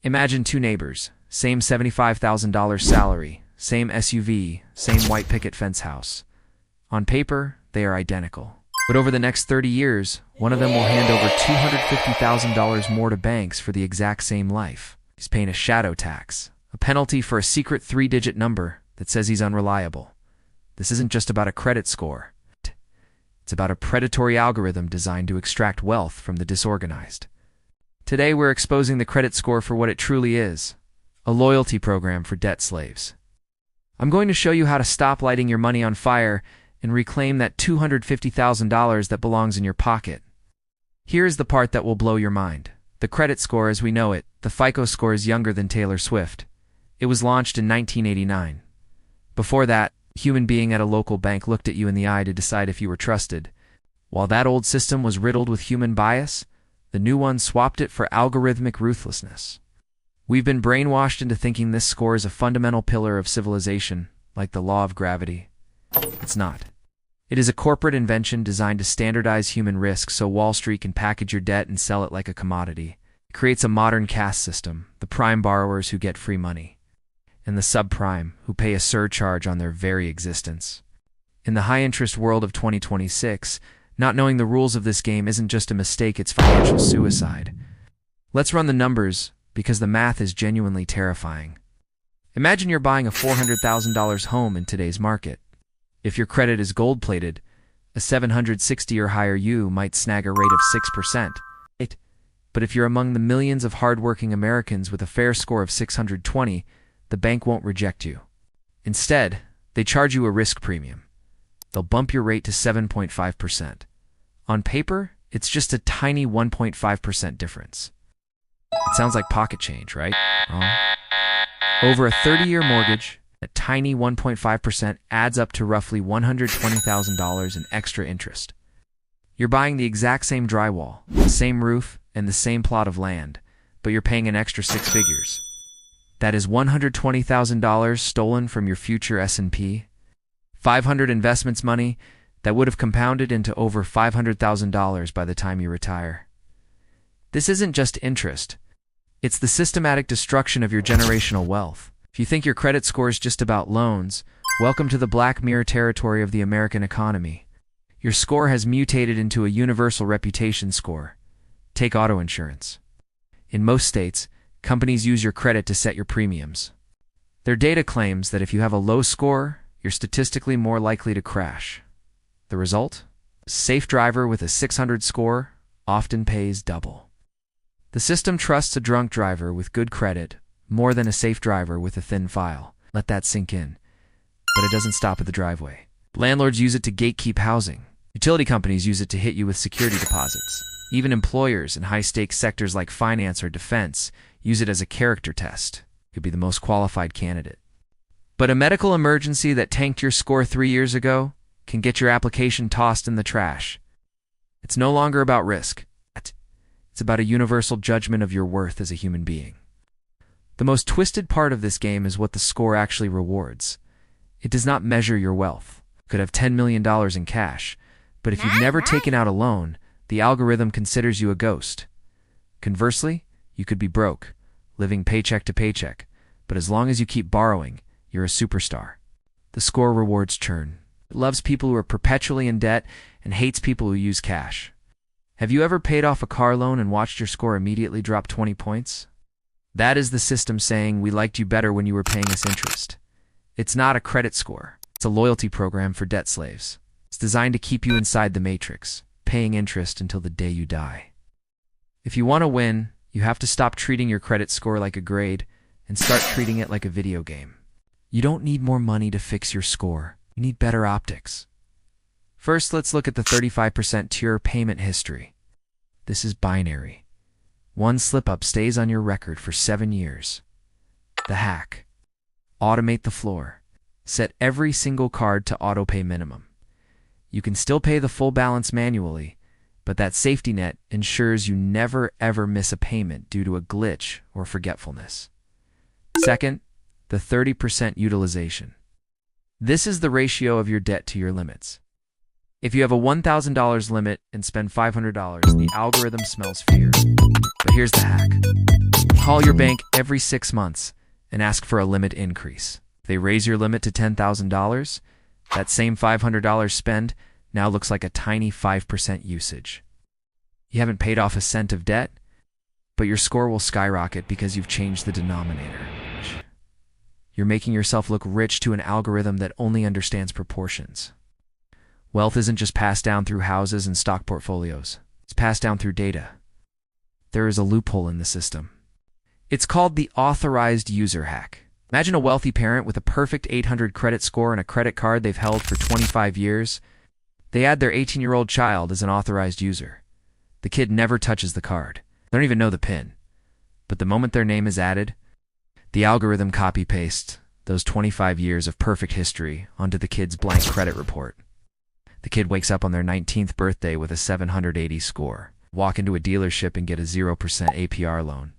Imagine two neighbors, same $75,000 salary, same SUV, same white picket fence house. On paper, they are identical. But over the next 30 years, one of them will hand over $250,000 more to banks for the exact same life. He's paying a shadow tax, a penalty for a secret 3-digit number that says he's unreliable. This isn't just about a credit score. It's about a predatory algorithm designed to extract wealth from the disorganized. Today, we're exposing the credit score for what it truly is, a loyalty program for debt slaves. I'm going to show you how to stop lighting your money on fire and reclaim that $250,000 that belongs in your pocket. Here's the part that will blow your mind. The credit score as we know it, the FICO score, is younger than Taylor Swift. It was launched in 1989. Before that, a human being at a local bank looked at you in the eye to decide if you were trusted. While that old system was riddled with human bias, the new one swapped it for algorithmic ruthlessness. We've been brainwashed into thinking this score is a fundamental pillar of civilization, like the law of gravity. It's not. It is a corporate invention designed to standardize human risk so Wall Street can package your debt and sell it like a commodity. It creates a modern caste system, the prime borrowers who get free money, and the subprime who pay a surcharge on their very existence. In the high-interest world of 2026, not knowing the rules of this game isn't just a mistake, it's financial suicide. Let's run the numbers, because the math is genuinely terrifying. Imagine you're buying a $400,000 home in today's market. If your credit is gold-plated, a 760 or higher you might snag a rate of 6%. But if you're among the millions of hard-working Americans with a fair score of 620, the bank won't reject you. Instead, they charge you a risk premium. They'll bump your rate to 7.5%. On paper, it's just a tiny 1.5% difference. It sounds like pocket change, right? Wrong. Over a 30-year mortgage, a tiny 1.5% adds up to roughly $120,000 in extra interest. You're buying the exact same drywall, the same roof, and the same plot of land, but you're paying an extra 6 figures. That is $120,000 stolen from your future S&P. 500 investments money that would have compounded into over $500,000 by the time you retire. This isn't just interest. It's the systematic destruction of your generational wealth. If you think your credit score is just about loans, welcome to the Black Mirror territory of the American economy. Your score has mutated into a universal reputation score. Take auto insurance. In most states, companies use your credit to set your premiums. Their data claims that if you have a low score, you're statistically more likely to crash. The result? A safe driver with a 600 score often pays double. The system trusts a drunk driver with good credit more than a safe driver with a thin file. Let that sink in. But it doesn't stop at the driveway. Landlords use it to gatekeep housing. Utility companies use it to hit you with security deposits. Even employers in high-stakes sectors like finance or defense use it as a character test. You could be the most qualified candidate. But a medical emergency that tanked your score 3 years ago can get your application tossed in the trash. It's no longer about risk. It's about a universal judgment of your worth as a human being. The most twisted part of this game is what the score actually rewards. It does not measure your wealth. You could have $10 million in cash, but if you've never taken out a loan, the algorithm considers you a ghost. Conversely, you could be broke, living paycheck to paycheck, but as long as you keep borrowing, you're a superstar. The score rewards churn. It loves people who are perpetually in debt and hates people who use cash. Have you ever paid off a car loan and watched your score immediately drop 20 points? That is the system saying we liked you better when you were paying us interest. It's not a credit score. It's a loyalty program for debt slaves. It's designed to keep you inside the matrix, paying interest until the day you die. If you want to win, you have to stop treating your credit score like a grade and start treating it like a video game. You don't need more money to fix your score. You need better optics. First, let's look at the 35% tier payment history. This is binary. One slip-up stays on your record for 7 years. The hack. Automate the floor. Set every single card to auto-pay minimum. You can still pay the full balance manually, but that safety net ensures you never ever miss a payment due to a glitch or forgetfulness. Second, the 30% utilization. This is the ratio of your debt to your limits. If you have a $1,000 limit and spend $500, the algorithm smells fear. But here's the hack. Call your bank every 6 months and ask for a limit increase. If they raise your limit to $10,000, that same $500 spend now looks like a tiny 5% usage. You haven't paid off a cent of debt, but your score will skyrocket because you've changed the denominator. You're making yourself look rich to an algorithm that only understands proportions. Wealth isn't just passed down through houses and stock portfolios. It's passed down through data. There is a loophole in the system. It's called the Authorized User Hack. Imagine a wealthy parent with a perfect 800 credit score and a credit card they've held for 25 years. They add their 18-year-old child as an authorized user. The kid never touches the card. They don't even know the PIN. But the moment their name is added, the algorithm copy-pastes those 25 years of perfect history onto the kid's blank credit report. The kid wakes up on their 19th birthday with a 780 score, walk into a dealership and get a 0% APR loan.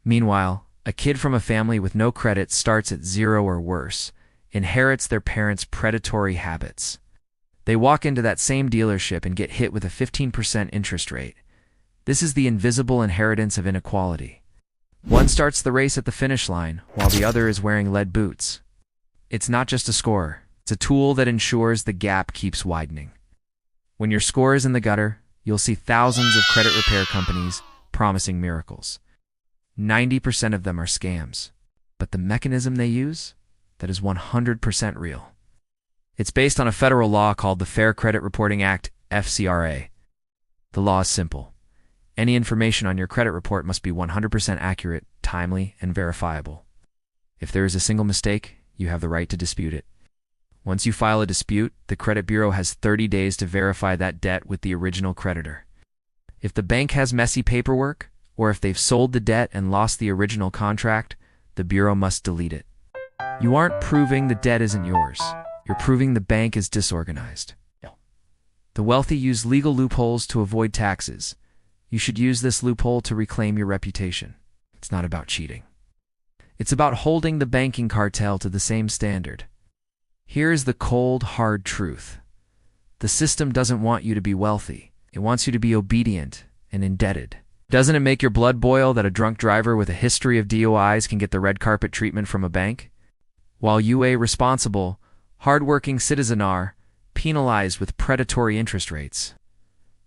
Meanwhile, a kid from a family with no credit starts at 0 or worse, inherits their parents' predatory habits. They walk into that same dealership and get hit with a 15% interest rate. This is the invisible inheritance of inequality. One starts the race at the finish line, while the other is wearing lead boots. It's not just a score. It's a tool that ensures the gap keeps widening. When your score is in the gutter, you'll see thousands of credit repair companies promising miracles. 90% of them are scams. But the mechanism they use? That is 100% real. It's based on a federal law called the Fair Credit Reporting Act, FCRA. The law is simple. Any information on your credit report must be 100% accurate, timely, and verifiable. If there is a single mistake, you have the right to dispute it. Once you file a dispute, the credit bureau has 30 days to verify that debt with the original creditor. If the bank has messy paperwork, or if they've sold the debt and lost the original contract, the bureau must delete it. You aren't proving the debt isn't yours. You're proving the bank is disorganized. The wealthy use legal loopholes to avoid taxes. You should use this loophole to reclaim your reputation. It's not about cheating. It's about holding the banking cartel to the same standard. Here's the cold, hard truth. The system doesn't want you to be wealthy. It wants you to be obedient and indebted. Doesn't it make your blood boil that a drunk driver with a history of DUIs can get the red carpet treatment from a bank? While you, a responsible, hard-working citizen, are penalized with predatory interest rates.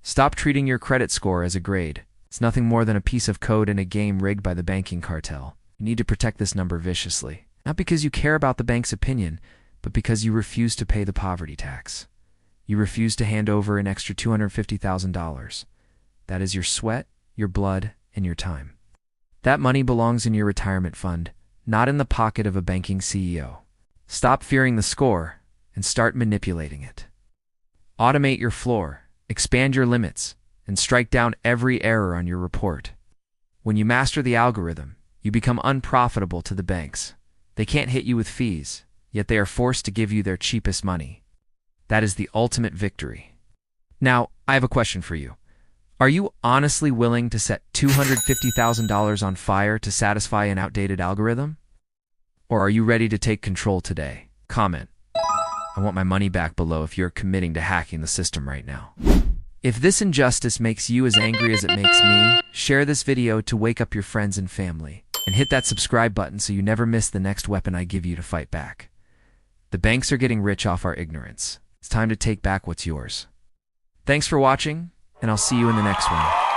Stop treating your credit score as a grade. It's nothing more than a piece of code in a game rigged by the banking cartel. You need to protect this number viciously. Not because you care about the bank's opinion, but because you refuse to pay the poverty tax. You refuse to hand over an extra $250,000. That is your sweat, your blood, and your time. That money belongs in your retirement fund, not in the pocket of a banking CEO. Stop fearing the score and start manipulating it. Automate your floor, expand your limits, and strike down every error on your report. When you master the algorithm, you become unprofitable to the banks. They can't hit you with fees, yet they are forced to give you their cheapest money. That is the ultimate victory. Now, I have a question for you. Are you honestly willing to set $250,000 on fire to satisfy an outdated algorithm? Or are you ready to take control today? Comment. I want my money back below if you're committing to hacking the system right now. If this injustice makes you as angry as it makes me, share this video to wake up your friends and family. And hit that subscribe button so you never miss the next weapon I give you to fight back. The banks are getting rich off our ignorance. It's time to take back what's yours. Thanks for watching, and I'll see you in the next one.